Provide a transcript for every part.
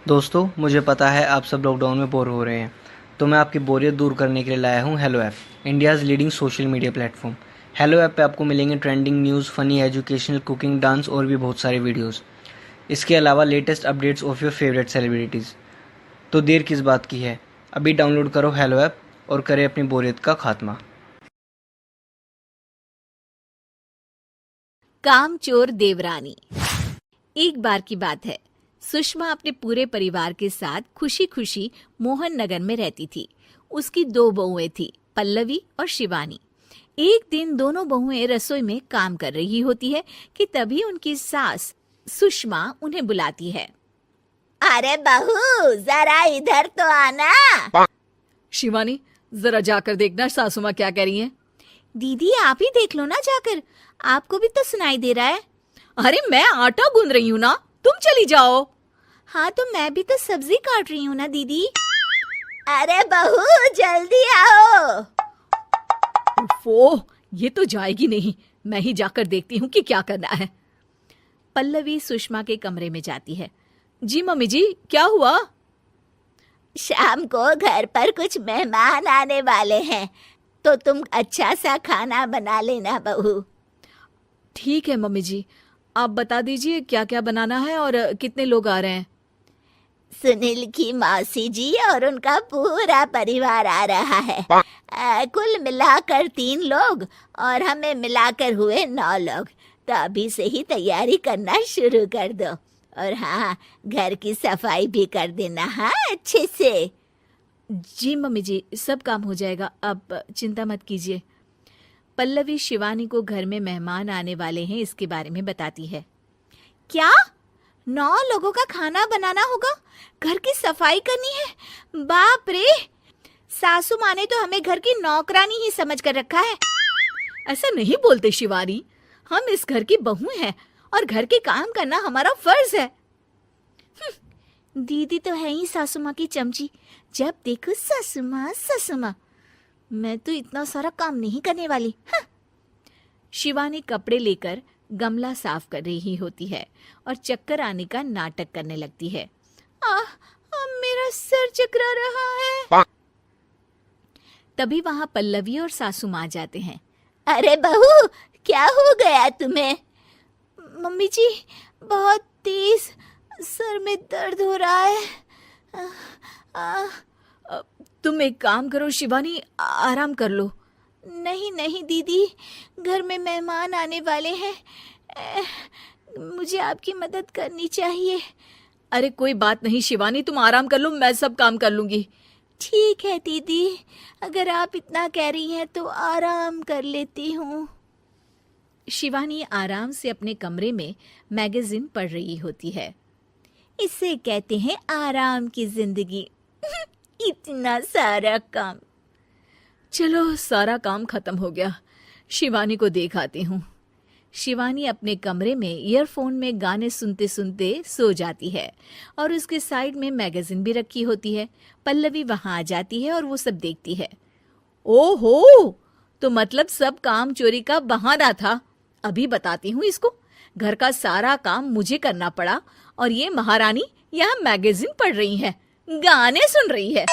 दोस्तों, मुझे पता है आप सब लॉकडाउन में बोर हो रहे हैं, तो मैं आपकी बोरियत दूर करने के लिए लाया हूँ hello app, India's leading social media platform. Hello app पे आपको मिलेंगे trending news, funny, educational, cooking, dance और भी बहुत सारे वीडियोस। इसके अलावा latest updates of your favourite celebrities. तो देर किस बात की है, अभी डाउनलोड करो हेलो ऐप और करें अपनी बोरियत का खात्मा। कामचोर देवरानी। एक बार की बात है, सुषमा अपने पूरे परिवार के साथ खुशी खुशी मोहन नगर में रहती थी। उसकी 2 बहुएं थी, पल्लवी और शिवानी। एक दिन दोनों बहुएं रसोई में काम कर रही होती है कि तभी उनकी सास सुषमा उन्हें बुलाती है। अरे बहू, जरा इधर तो आना। शिवानी, जरा जाकर देखना सासू माँ क्या कह रही हैं। दीदी आप ही देख लो ना जाकर, आपको भी तो सुनाई दे रहा है। अरे मैं आटा गूंद रही हूँ ना, तुम चली जाओ। हाँ तो मैं भी तो सब्जी काट रही हूँ ना दीदी। अरे बहू जल्दी आओ। ओफो, ये तो जाएगी नहीं, मैं ही जाकर देखती हूँ कि क्या करना है। पल्लवी सुषमा के कमरे में जाती है। जी मम्मी जी, क्या हुआ? शाम को घर पर कुछ मेहमान आने वाले हैं, तो तुम अच्छा सा खाना बना लेना बहू। ठीक है मम्मी जी, आप बता दीजिए क्या क्या बनाना है और कितने लोग आ रहे हैं। सुनील की मौसी जी और उनका पूरा परिवार आ रहा है। कुल मिलाकर 3 लोग और हमें मिलाकर हुए 9 लोग। तो अभी से ही तैयारी करना शुरू कर दो। और हाँ, घर की सफाई भी कर देना, हाँ अच्छे से। जी मम्मी जी, सब काम हो जाएगा, आप चिंता मत कीजिए। पल्लवी शिवानी को घर में मेहमान आने वाले हैं इसके बारे में बताती है। क्या 9 लोगों का खाना बनाना होगा, घर की सफाई करनी है? बाप रे, सासू माँ ने तो हमें घर की नौकरानी ही समझ कर रखा है। ऐसा नहीं बोलते शिवानी, हम इस घर की बहू हैं और घर के काम करना हमारा फर्ज है। दीदी तो है ही सासू माँ की चमची, जब देखो सासू माँ सासू माँ। मैं तो इतना सारा काम नहीं करने वाली। शिवानी कपड़े लेकर गमला साफ कर रही होती है और चक्कर आने का नाटक करने लगती है। मेरा सर चकरा रहा है। तभी वहां पल्लवी और सासू माँ जाते हैं। अरे बहू, क्या हो गया तुम्हें? मम्मी जी, बहुत तेज सर में दर्द हो रहा है। तुम एक काम करो शिवानी, आराम कर लो। नहीं नहीं दीदी, घर में मेहमान आने वाले हैं, मुझे आपकी मदद करनी चाहिए। अरे कोई बात नहीं शिवानी, तुम आराम कर लो, मैं सब काम कर लूंगी। ठीक है दीदी, अगर आप इतना कह रही हैं तो आराम कर लेती हूँ। शिवानी आराम से अपने कमरे में मैगजीन पढ़ रही होती है। इसे कहते हैं आराम की जिंदगी। इतना सारा काम। चलो सारा काम खत्म हो गया, शिवानी को देख आती हूँ। शिवानी अपने कमरे में ईयरफोन में गाने सुनते सुनते सो जाती है और उसके साइड में मैगजीन भी रखी होती है। पल्लवी वहां आ जाती है और वो सब देखती है। ओहो, तो मतलब सब काम चोरी का बहाना था। अभी बताती हूँ इसको। घर का सारा काम मुझे करना पड़ा और ये महारानी यहाँ मैगजीन पढ़ रही है, गाने सुन रही है।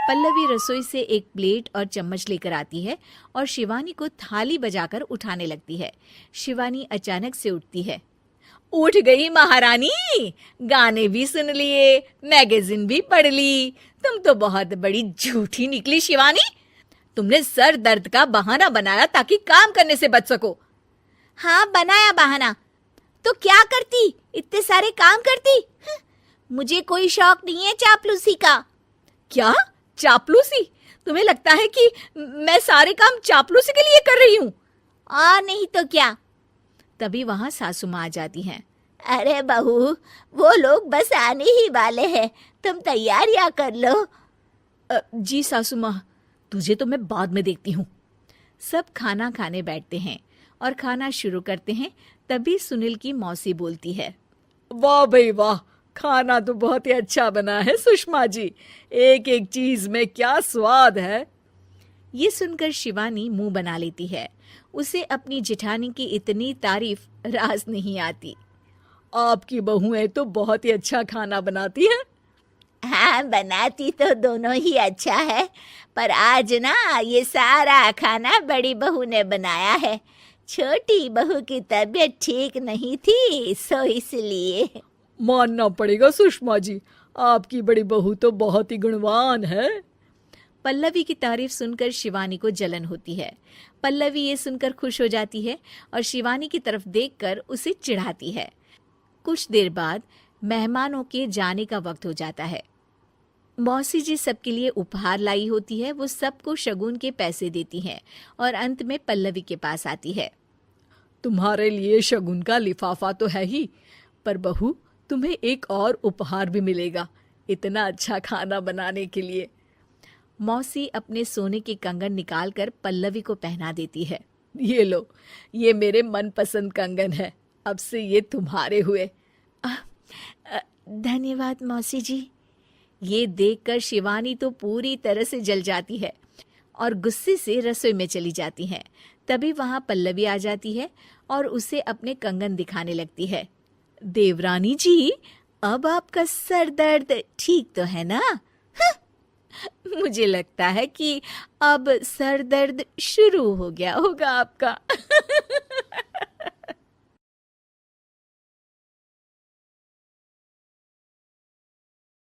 पल्लवी रसोई से एक प्लेट और चम्मच लेकर आती है और शिवानी को थाली बजाकर उठाने लगती है। शिवानी अचानक से उठती है। उठ गई महारानी, गाने भी सुन लिए, मैगजीन भी पढ़ ली। तुम तो बहुत बड़ी झूठी निकली शिवानी। तुमने सर दर्द का बहाना बनाया ताकि काम करने से बच सको। हाँ बनाया बहाना, तो क्या करती, इतने सारे काम करती। मुझे कोई शौक नहीं है चापलूसी का। क्या चापलूसी? तुम्हें लगता है कि मैं सारे काम चापलूसी के लिए कर रही हूँ? और नहीं तो क्या। तभी वहां सासू माँ आ जाती हैं। अरे बहू, वो लोग बस आने ही वाले हैं, तुम तैयारियां कर लो। जी सासू माँ, तुझे तो मैं बाद में देखती हूँ। सब खाना खाने बैठते हैं और खाना शुरू करते हैं। तभी सुनील की मौसी बोलती है। वाह भाई वाह, खाना तो बहुत ही अच्छा बना है सुषमा जी, एक एक चीज में क्या स्वाद है। ये सुनकर शिवानी मुंह बना लेती है। उसे अपनी जेठानी की इतनी तारीफ रास नहीं आती। आपकी बहुएं तो बहुत ही अच्छा खाना बनाती हैं। हाँ, बनाती तो दोनों ही अच्छा है, पर आज ना ये सारा खाना बड़ी बहू ने बनाया है। छोटी बहू की तबीयत ठीक नहीं थी, सो इसलिए। मानना पड़ेगा सुषमा जी, आपकी बड़ी बहू तो बहुत ही गुणवान है। पल्लवी की तारीफ सुनकर शिवानी को जलन होती है। पल्लवी ये सुनकर खुश हो जाती है और शिवानी की तरफ देखकर उसे चिढ़ाती है। कुछ देर बाद मेहमानों के जाने का वक्त हो जाता है। मौसी जी सबके लिए उपहार लाई होती है। वो सबको शगुन के पैसे देती हैं और अंत में पल्लवी के पास आती है। तुम्हारे लिए शगुन का लिफाफा तो है ही, पर बहू तुम्हें एक और उपहार भी मिलेगा इतना अच्छा खाना बनाने के लिए। मौसी अपने सोने के कंगन निकालकर पल्लवी को पहना देती है। ये लो, ये मेरे मनपसंद कंगन है, अब से ये तुम्हारे हुए। धन्यवाद मौसी जी। ये देखकर शिवानी तो पूरी तरह से जल जाती है और गुस्से से रसोई में चली जाती है। तभी वहां पल्लवी आ जाती है और उसे अपने कंगन दिखाने लगती है। देवरानी जी, अब आपका सर दर्द ठीक तो है ना? मुझे लगता है कि अब सर दर्द शुरू हो गया होगा आपका।